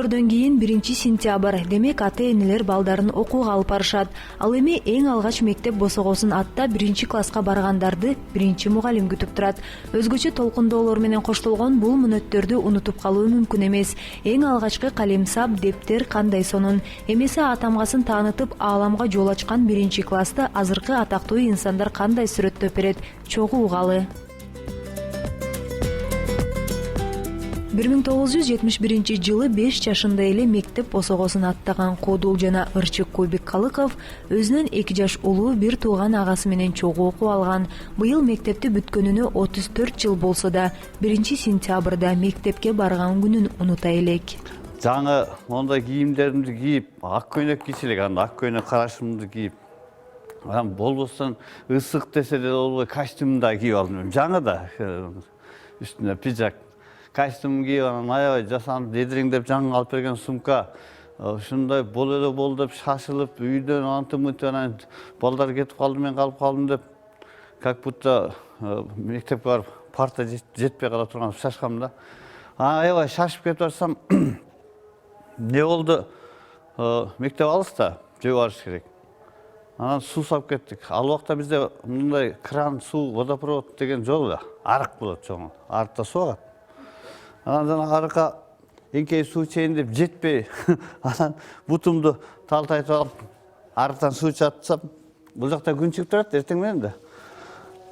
көчкүлөрдөн кийин 1-сентябрь, демек ата-энелер балдарын окууга алып барышат. Ал эми эң алгач мектеп босогосун аттап 1-класска баргандарды 1-мугалим күтүп турат. Өзгөчө толкундоолор менен коштолгон бул мүнөттөрдү унутуп калуу мүмкүн эмес. Эң алгачкы калемсап, дептер кандай сонун. Эмесе атамгасын таанытып, ааламга жол ачкан 1-классты азыркы атактуу инсандар кандай сүрөттөп берет, чогуу угалы. 1971 жылы 5 жашында эле мектеп босогосун аттаган Кодул жана Ырчык Кубик Калыков өзүнүн 2 жаш улуу бир тууган агасы менен чогуу окуп алган. Быйыл мектепти бүткөнүнө 34 жыл болсо да 1-сентябрда мектепке барган күнүн унута элек. Жаңы мондай кийимдеримди кийип, ак көйнөк кийсе элек, анда ак көйнөк карашымды кийип, анан болбостон ысык десе да болбой костюмду да кийип алдым. Жаңы да үстүнө пиджак, костюм кийип, анан аябай жасанып, дедириңдеп жаңы алып берген сумка. Ушундай боло эле болду деп шашылып, үйдөн антымынтып, анан балдар кетип калды, мен калып калдым деп, как будто мектепке барып парта жетпей кала турган шашкам да. Аябай шашып кетип барсам, не болду? Мектеп алыста, жөө барыш керек. Анан суу сап кеттик. Ал убакта бизде мындай кран, суу, водопровод деген жок эле. Арык болот чоң. Арыкта суу агат. Анан жана арыкка эңкей суу чейин деп жетпей, анан бутумду талтайтып алып, арыктан суу чатсам, бул жакта күн чыгып турат эртең менен да.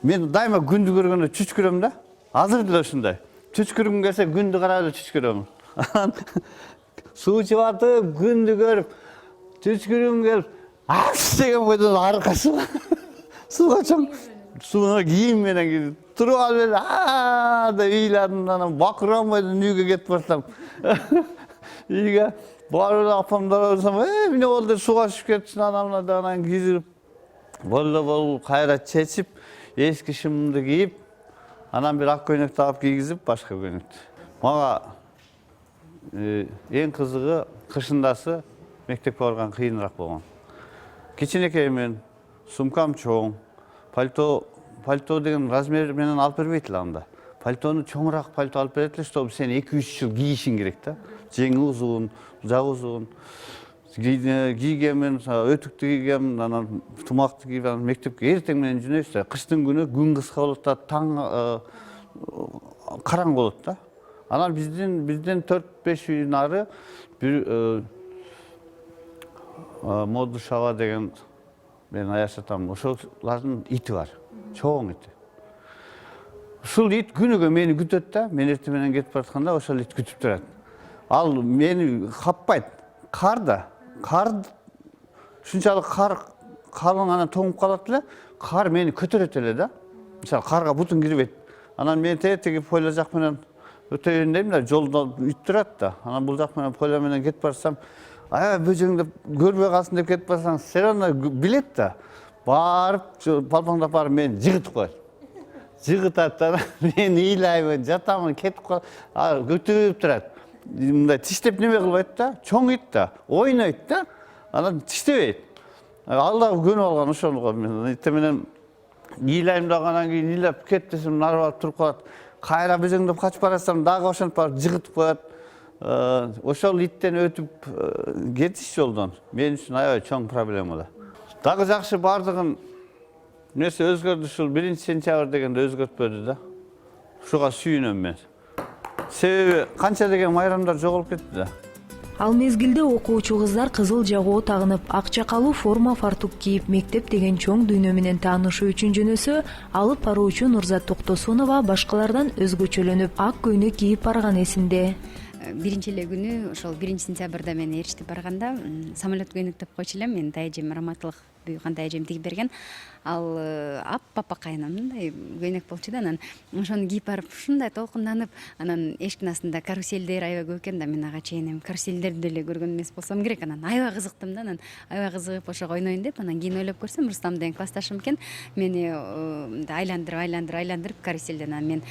Мен дайыма күндү көргөндө чүчкүрөм да. Азыр деле ушундай. Чүчкүргүм келсе күндү карап эле чүчкүрөм. Анан суу чыгатып, күндү көрүп, чүчкүргүм келип, деген бойдон арыкка сууга чоң. Сууга кийим менен туруп алып эле деп ыйладым, анан бакырамбайдын үйгө кетип барсам. Үйгө барып эле апамдар барсам, эмне болду деп сууга түшүп кетипсиң, анан кийип, болду кайра чечип, эски шымымды кийип, анан бир ак көйнөк тагып кийгизип, башка көйнөктү. Мага эң кызыгы кышындасы мектепке барган кыйыныраак болгон. Кичинекеймен, сумкам чоң, пальто деген размер менен алып бербейт эле анда. Пальтону чоңураак пальто алып берет эле, чтобы сен 2-3 жыл кийишиң керек да. Жеңи узун, жагы узун. Кийгенмен, өтүктү кийгем, анан тумакты кийип, анан мектепке эртең менен жөнөйбүз да. Кыштын күнү күн кыска болот да, таң караң болот да. Анан бизден 4-5 үй нары бир Моду Шава деген мен аяшатам, ошолардын ити бар. Чоң ити. Ушул ит күнүгө мени күтөт да, мен эртең менен кетип баратканда ошол ит күтүп турат. Ал мени каппайт. Кар ушунчалык калың анан тоңуп калат эле, кар мени көтөрөт эле да. Мисалы карга бутун кирбейт. Анан мен теги поля жак менен өтөйүн дейм да, жолдо ит турат да. Анан бул жак менен поля менен кетип барсам, бөжөңдөп көрбөй калсын деп кетип барсаң, серана билет да. Барып, балпаңдап барып мени жыгытып коет. Жыгытат да, мен ыйлайбын, жатамын, кетип калып, көтөрүп турат. Мындай тиштеп неме кылбайт да, чоң ит да, ойнойт да, анан тиштебейт. Ал да көнүп алган ошого мен. Эртең менен ыйлайм дагы, анан кийин ыйлап кет десем, нары барып туруп калат. Кайра бөжөңдөп качып барасам, дагы ошентип барып жыгытып коет. Ошол иттен өтүп кетиш жолдон мен үчүн аябай чоң проблема да. Дагы жакшы бардыгын нерсе өзгөрдү, ушул 1-сентябрь дегенде өзгөртпөдү да. Ушуга сүйүнөм мен. Себеби канча деген майрамдар жоголуп кетти да. Ал мезгилде окуучу кыздар кызыл жагоо тагынып, ак чакалуу форма фартук кийип, мектеп деген чоң дүйнө менен таанышуу үчүн жөнөсө, алып баруучу Нурзат Токтосунова башкалардан өзгөчөлөнүп, ак көйнөк кийип барган эсинде. Биринчи эле күнү ошол 1-сентябрда мен эриштип барганда самолет көйнөк деп койчу элем. Мен тайэжем раматылык бүйкан тайэжем тигип берген. Ал аппакайын мындай көйнөк болчу да, анан ошону кийип барып ушундай толкунданып, анан эшиктин астында каруселдер аябай көп экен да, мен ага чейин каруселдерди деле көргөн эмес болсом керек. Анан аябай кызыктым да, анан аябай кызыгып ошого ойнойн деп, анан кийин ойлоп көрсөм, Рустам деген классташым экен, мени айландырып каруселден, анан мен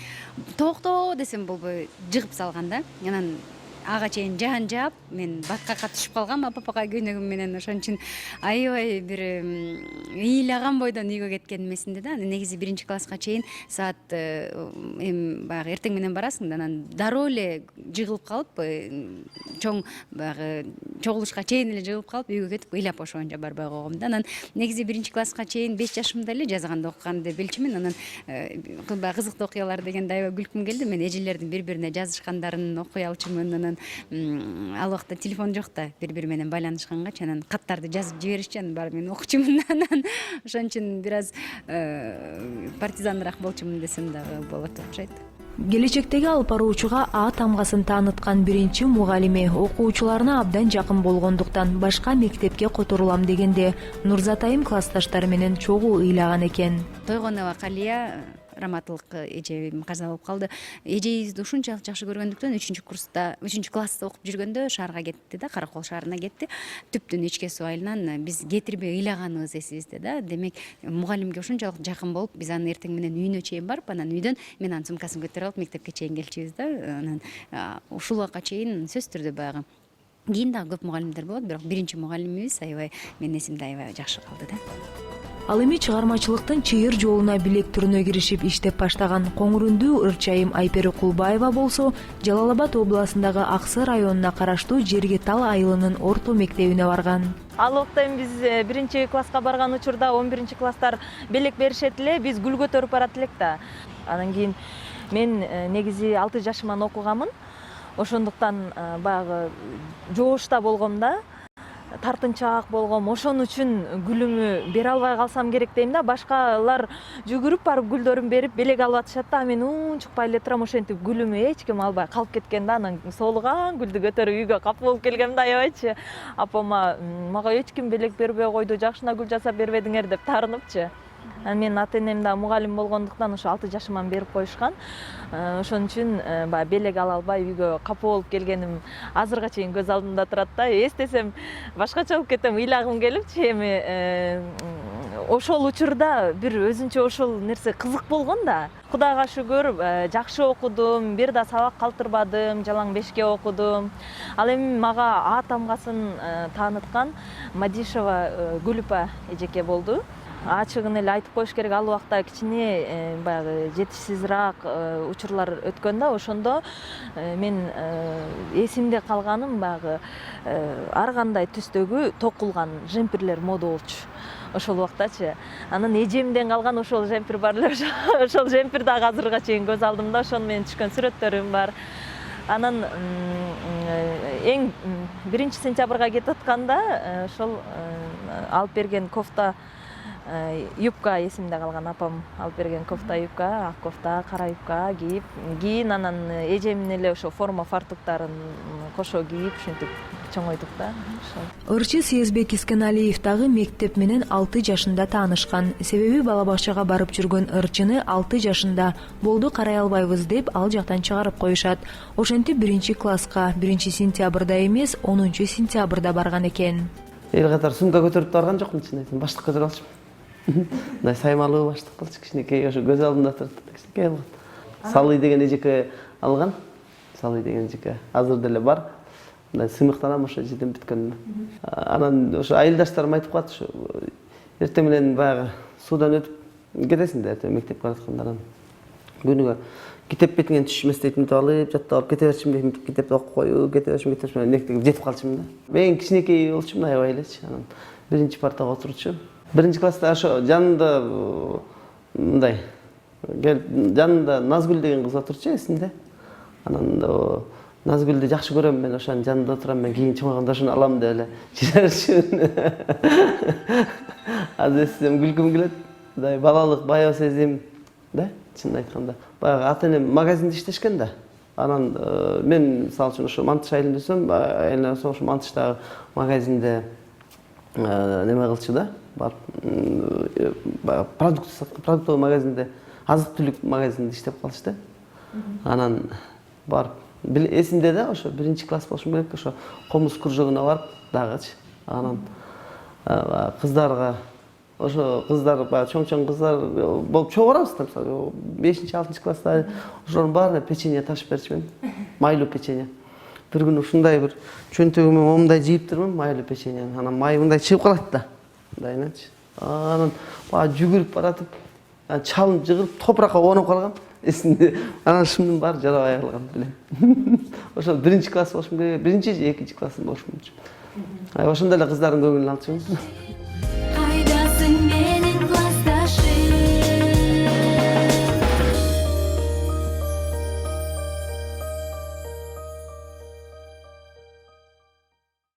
токто десем болбой жыгып салган да. Анан ага чейин жаан жаап мен баткакка түшүп калгам папакай көйнөгүм менен. Ошон үчүн аябай бир ыйлаган бойдон үйгө кеткеним эсимде да. Негизи 1-класска чейин саат эми баягы эртең менен барасың да, анан дароо эле жыгылып калып, чоң баягы чогулушка чейин эле жыгылып калып үйгө кетип ыйлап ошоончо барбай койгом да. Анан негизи 1-класска чейин 5 жашымда эле жазганда окуганды билчүмүн. Анан баягы кызыктуу окуялар дегенде аябай күлкүм келди. Мен эжелердин бири-бирине жазышкандарын окуй алчумун. Анан ал убакта телефон жок да, бири-бири менен байланышкангачы анан каттарды жазып жиберишчи, анан барып мен окучумун. Анан ошон үчүн бир аз партизаныраак болчумун десем дагы болот окшойт. Келечектеги алып баруучуга А тамгасын тааныткан биринчи мугалими окуучуларына абдан жакын болгондуктан башка мектепке которулам дегенде Нурзатайым классташтары менен чогуу ыйлаган экен. Тойгонова Калия раматылык эжем каза болуп калды. Эжебизди ушунчалык жакшы көргөндүктөн 3-класста окуп жүргөндө шаарга кетти да, Каракол шаарына кетти. Түптүн ичке суу айылынан биз кетирбей ыйлаганыбыз эсибизде да. Демек мугалимге ушунчалык жакын болуп, биз аны эртең менен үйүнө чейин барып, анан үйдөн мен анын сумкасын көтөрүп алып мектепке чейин келчүбүз да. Анан ушул убакка чейин сөзсүз түрдө баягы кийин дагы көп мугалимдер болот, бирок биринчи мугалимибиз аябай менин эсимде аябай жакшы калды да. Ал эми чыгармачылыктын чыйыр жолуна билек түрүнө киришип иштеп баштаган Коңурундуу Ырчайым Айпери Кулбаева болсо, Жалал Абад областындагы Аксы районуна караштуу Жерге Тал айылынын орто мектебине барган. Ал убакта биз 1-класска барган учурда 11-класстар белек беришет эле, биз гүл көтөрүп барат элек да. Анан кийин мен негизи 6 жашыман окуганмын. Ошондуктан баягы жоошта болгом да. Тартынчаак болгом, ошон үчүн гүлүмү бере албай калсам керек дейм да. Башкалар жүгүрүп барып гүлдөрүн берип белек алып атышат да, мен унчукпай эле турам, ошентип гүлүмү эч ким албай калып кеткен да. Анан соолуган гүлдү көтөрүп үйгө кап болуп келгем да, аябайчы. Апама мага эч ким белек бербей койду, жакшына гүл жасап бербедиңер деп таарыныпчы. Мен ата-энем да мугалим болгондуктан ошо 6 жашыман берип коюшкан. Ошон үчүн баягы белек ала албай үйгө капа болуп келгеним азырга чейин көз алдымда турат да. Эстесем башкача болуп кетем, ыйлагым келипчи. Эми ошол учурда бир өзүнчө ошол нерсе кызык болгон да. Кудайга шүгүр, жакшы окудум, бир да сабак калтырбадым, жалаң бешке окудум. Ал эми мага А тамгасын тааныткан Мадишева Гүлүпа эжеке болду. Ачыгын эле айтып коюш керек, ал убакта кичине баягы жетишсизраак учурлар өткөн да. Ошондо мен эсимде калганым баягы ар кандай түстөгү токулган жемпирлер мода болчу ошол убактачы. Анан эжемден калган ошол жемпир бар эле, ошол жемпир дагы азырга чейин көз алдымда, ошону менен түшкөн сүрөттөрүм бар. Анан эң 1-сентябрга кетип атканда ошол алып берген кофта, юбка эсимде калган, апам алып берген кофта, юбка, ак кофта, кара юбка кийип, кийин анан эжемдин эле ошо форма фартуктарын кошо кийип ушинтип чоңойдук да. Ырчы Съезбек Искеналиев дагы мектеп менен 6 жашында таанышкан. Себеби бала бакчага барып жүргөн Ырчыны 6 жашында болду карай албайбыз деп ал жактан чыгарып коюшат. Ошентип 1-класска 1-сентябрда эмес, 10-сентябрда барган экен. Эл катар сумка көтөрүп барган жокмун, чын айтсам, баштык көтөрүп алчумун. Мындай саймалуу баштык болчу, кичинекей, ошо көз алдымда турат, кичинекей болгон. Салый деген эжеке алган. Салый деген эжеке азыр деле бар. Мындай сыймыктанам ошо жерден бүткөнүмө. Анан ошо айылдаштарым айтып калат, ошо эртең менен баягы суудан өтүп кетесиң да, эртең мектепке бараткандардан. Күнүгө китеп бетиңен түшмөс дейт, мынтип алып, жаттап алып кете берчимин дейт, китепти окуп коюп, кете берчимин, мектепке жетип калчумун да. Мен кичинекей болчумун, аябай элечи. Анан 1-партага отурчу. 1-класста ошо жанында мындай келип, жанында Назгүл деген кыз отурчу эсимде. Анан Назгүлдү жакшы көрөм, мен ошонун жанында отурам, мен кийин чоңойгондо ошону алам деп эле жиберчүмүн. Азыр эсесем күлкүм келет. Мындай балалык баяу сезим да, чынын айтканда. Баягы ата-энем магазинде иштешкен да. Анан мен мисалы үчүн ошо Мантыш айылында өсөм, айылына ошо Мантыштагы магазинде неме кылчу да, барып продуктовый магазинде, азык-түлүк магазинде иштеп калчу да. Анан барып эсимде да, ошо 1-класс болушум керек, ошо комуз кружогуна барып дагычы. Анан кыздарга, ошо кыздар баягы чоң-чоң кыздар болуп чогуу барабыз да, мисалы 5-6 класста ошонун баарына печенье ташып берчүмүн. Майлуу печенье. бір күні ушундай бір чөнтөгүмө момундай жийип турмун майлуу печеньени. Анан май мындай чыгып калат да. Мындайчы. Анан баягы жүгүрүп баратып, чалынып жыгылып топуракка оонуп калгам. Эсимде. Анан шымдын баары жарабай калган билем. Ошол 1-класс болушум керек, 1 же 2 классым болушум мүмкүн. Ошондой эле кыздардын көңүлүн алчумун.